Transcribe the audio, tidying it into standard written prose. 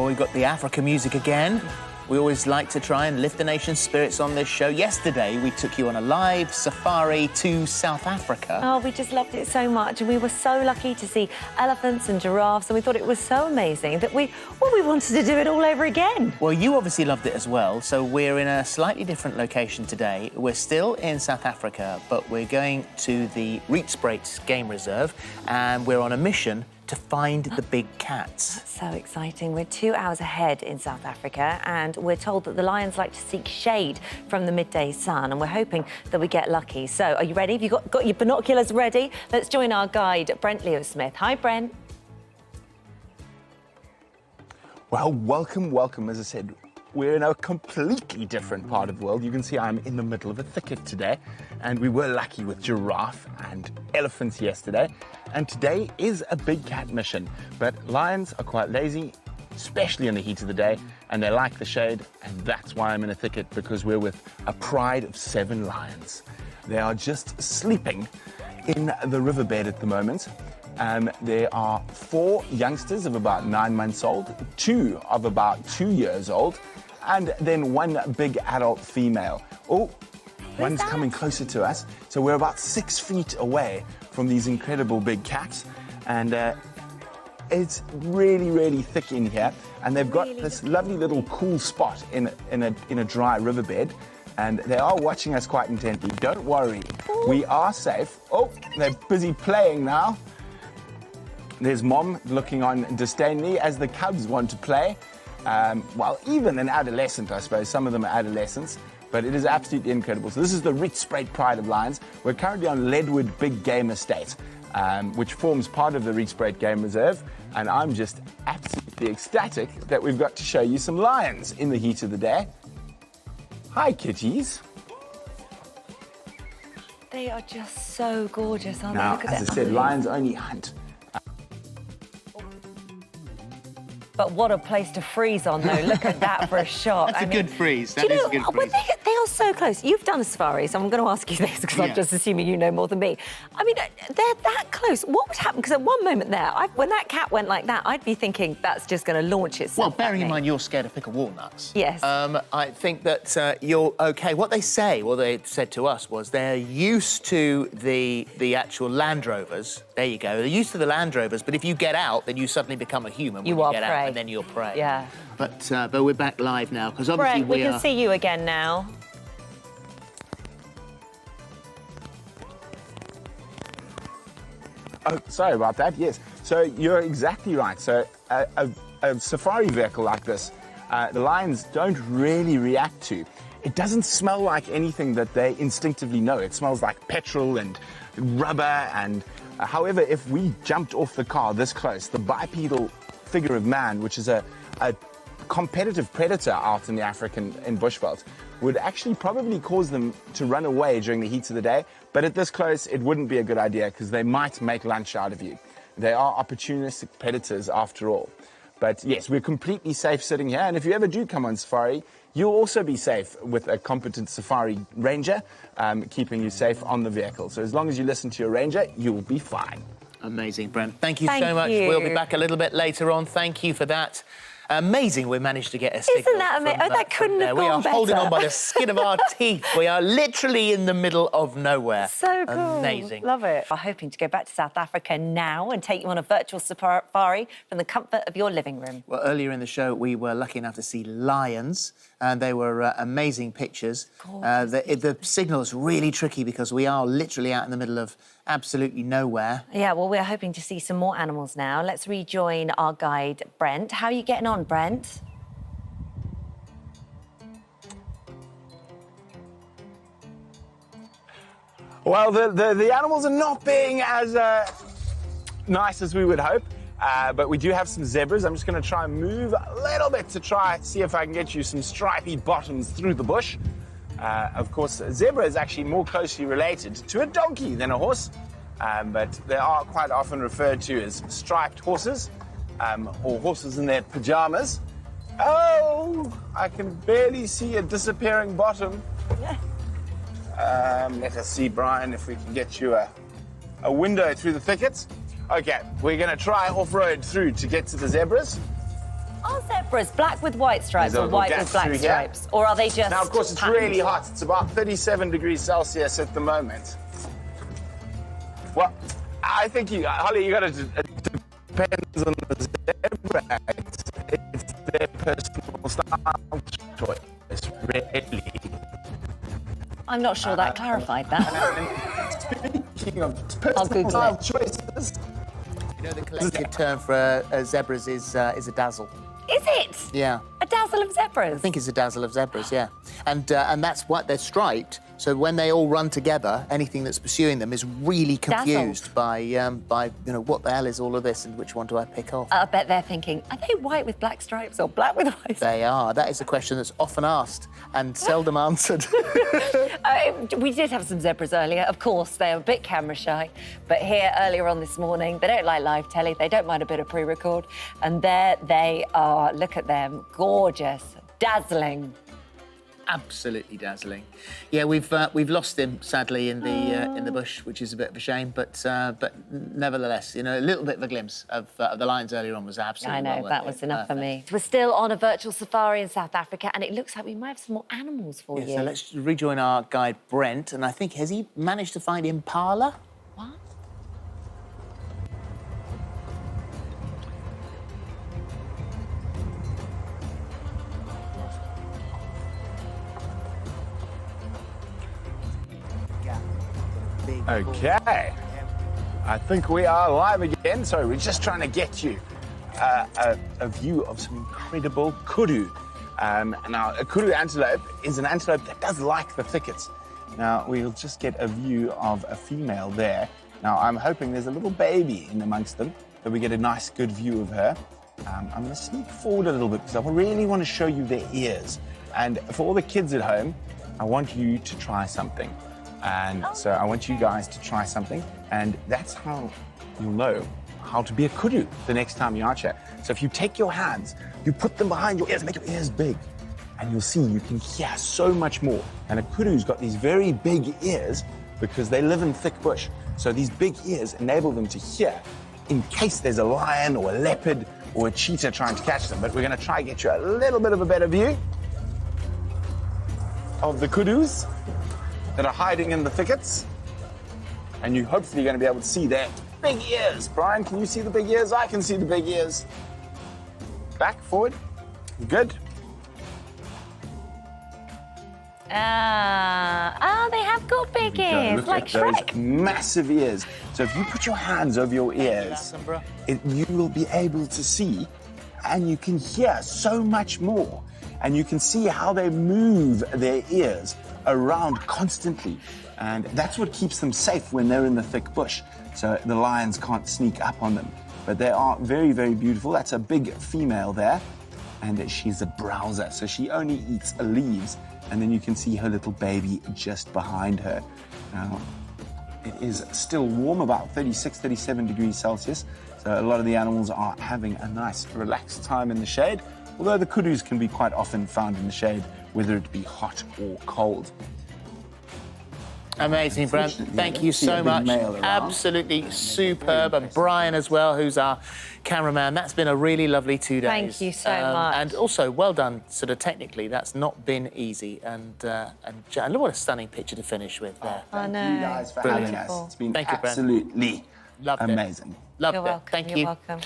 Well, we've got the Africa music again. We always like to try and lift the nation's spirits on this show. Yesterday, we took you on a live safari to South Africa. Oh, we just loved it so much, and we were so lucky to see elephants and giraffes, and we thought it was so amazing that we wanted to do it all over again. Well, you obviously loved it as well, so we're in a slightly different location today. We're still in South Africa, but we're going to the Rietspruit Game Reserve, and we're on a mission to find the big cats. So exciting. We're 2 hours ahead in South Africa, and we're told that the lions like to seek shade from the midday sun, and we're hoping that we get lucky. So, are you ready? Have you got your binoculars ready? Let's join our guide, Brent Leo-Smith. Hi, Brent. Well, welcome. As I said, we're in a completely different part of the world. You can see I'm in the middle of a thicket today, and we were lucky with giraffe and elephants yesterday. And today is a big cat mission, but lions are quite lazy, especially in the heat of the day, and they like the shade, and that's why I'm in a thicket, because we're with a pride of 7 lions. They are just sleeping in the riverbed at the moment. There are 4 youngsters of about 9 months old, 2 of about 2 years old, and then 1 big adult female. Oh, one's coming closer to us. So we're about 6 feet away from these incredible big cats, and it's really thick in here. And they've got this lovely little cool spot in a dry riverbed, and they are watching us quite intently. Don't worry, we are safe. Oh, they're busy playing now. There's Mom looking on disdainfully as the cubs want to play. Well, even an adolescent, I suppose. Some of them are adolescents, but it is absolutely incredible. So this is the Rietspruit Pride of Lions. We're currently on Leadwood Big Game Estate, which forms part of the Rietspruit Game Reserve, and I'm just absolutely ecstatic that we've got to show you some lions in the heat of the day. Hi, kitties. They are just so gorgeous, aren't they? Now, Look at as I their said, eyes. lions only hunt. But what a place to freeze on, though. Look at that for a shot. That's a good freeze. Do you know, they are so close. You've done a safari, so I'm going to ask you this because I'm just assuming you know more than me. I mean, they're that close. What would happen? Because at one moment there, when that cat went like that, I'd be thinking that's just going to launch itself. Well, bearing in mind you're scared of pickle walnuts. Yes. I think that you're okay. What they said to us was they're used to the actual Land Rovers. There you go. They're used to the Land Rovers, but if you get out, then you suddenly become a human. You when are get prey. Out, and then you're prey. Yeah. But we're back live now, because obviously Brent, we can see you again now. Oh, sorry about that, yes. So you're exactly right. So a safari vehicle like this, the lions don't really react to. It doesn't smell like anything that they instinctively know. It smells like petrol and rubber, and however, if we jumped off the car this close, the bipedal figure of man, which is a competitive predator out in the African bushveld, would actually probably cause them to run away during the heat of the day. But at this close, it wouldn't be a good idea because they might make lunch out of you. They are opportunistic predators after all. But yes, we're completely safe sitting here. And if you ever do come on safari, you'll also be safe with a competent safari ranger keeping you safe on the vehicle. So as long as you listen to your ranger, you'll be fine. Amazing, Brent. Thank you so much. We'll be back a little bit later on. Thank you for that. Amazing, we managed to get a signal. Isn't that amazing? Oh, that couldn't have gone better. We are holding on by the skin of our teeth. We are literally in the middle of nowhere. So cool. Amazing. Love it. We're hoping to go back to South Africa now and take you on a virtual safari from the comfort of your living room. Well, earlier in the show, we were lucky enough to see lions, and they were amazing pictures. The signal is really tricky because we are literally out in the middle of absolutely nowhere. Yeah, well, we're hoping to see some more animals now. Let's rejoin our guide, Brent. How are you getting on, Brent? Well, the animals are not being as nice as we would hope, but we do have some zebras. I'm just going to try and move a little bit to try see if I can get you some stripy bottoms through the bush. Of course, a zebra is actually more closely related to a donkey than a horse, but they are quite often referred to as striped horses, or horses in their pajamas. Oh, I can barely see a disappearing bottom. Let us see, Brian, if we can get you a window through the thickets. Okay, we're going to try off-road through to get to the zebras. Are zebras black with white stripes There's a or little white gap with black through here. stripes? Or are they just Now, of course, it's patterns? really hot. It's about 37 degrees Celsius at the moment. Well, I think Holly, you got to. It depends on the zebra. It's their personal style choice, really. I'm not sure that clarified that. Speaking of I'll personal Google style it. choices, You know, the collective term for zebras is a dazzle. Is it? Yeah. A dazzle of zebras? I think it's a dazzle of zebras, yeah. And that's what they're striped. So when they all run together, anything that's pursuing them is really confused by what the hell is all of this and which one do I pick off? I bet they're thinking, are they white with black stripes or black with white stripes? They are. That is a question that's often asked and seldom answered. We did have some zebras earlier. Of course, they're a bit camera shy. But here, earlier on this morning, they don't like live telly. They don't mind a bit of pre-record. And there they are. Look at them. Gorgeous. Dazzling. Absolutely dazzling. Yeah, we've lost him sadly in the bush, which is a bit of a shame. But nevertheless, a little bit of a glimpse of the lions earlier on was absolutely. I know, well worth that it. was enough for Perfect. me. We're still on a virtual safari in South Africa, and it looks like we might have some more animals for you. So let's rejoin our guide Brent, and I think has he managed to find impala? What? okay. I think we are live again. So we're just trying to get you a view of some incredible kudu. Now, a kudu antelope is an antelope that does like the thickets. Now, we'll just get a view of a female there. Now, I'm hoping there's a little baby in amongst them, that we get a nice, good view of her. I'm going to sneak forward a little bit because I really want to show you their ears. And for all the kids at home, I want you to try something. And so I want you guys to try something, and that's how you'll know how to be a kudu the next time you archer. So if you take your hands, you put them behind your ears, make your ears big, and you'll see you can hear so much more. And a kudu's got these very big ears because they live in thick bush. So these big ears enable them to hear in case there's a lion or a leopard or a cheetah trying to catch them. But we're going to try and get you a little bit of a better view of the kudus that are hiding in the thickets. And you hopefully going to be able to see their big ears. Brian, can you see the big ears? I can see the big ears. Back, forward. Good. They have got big ears, Look like at those Shrek. massive ears. So if you put your hands over your ears, you will be able to see, and you can hear so much more. And you can see how they move their ears around constantly. And that's what keeps them safe when they're in the thick bush. So the lions can't sneak up on them. But they are very, very beautiful. That's a big female there. And she's a browser, so she only eats leaves. And then you can see her little baby just behind her. Now, it is still warm, about 36, 37 degrees Celsius. So a lot of the animals are having a nice, relaxed time in the shade. Although the kudus can be quite often found in the shade, whether it be hot or cold. Amazing, Brent. Thank you so much. Absolutely superb. And Brian as well, who's our cameraman. That's been a really lovely 2 days. Thank you so much. And also, well done, sort of technically. That's not been easy. And look what a stunning picture to finish with there. Thank you guys for having us. It's been Thank you, Brent. absolutely Loved it. amazing. Loved You're it. welcome. Thank You're you. welcome.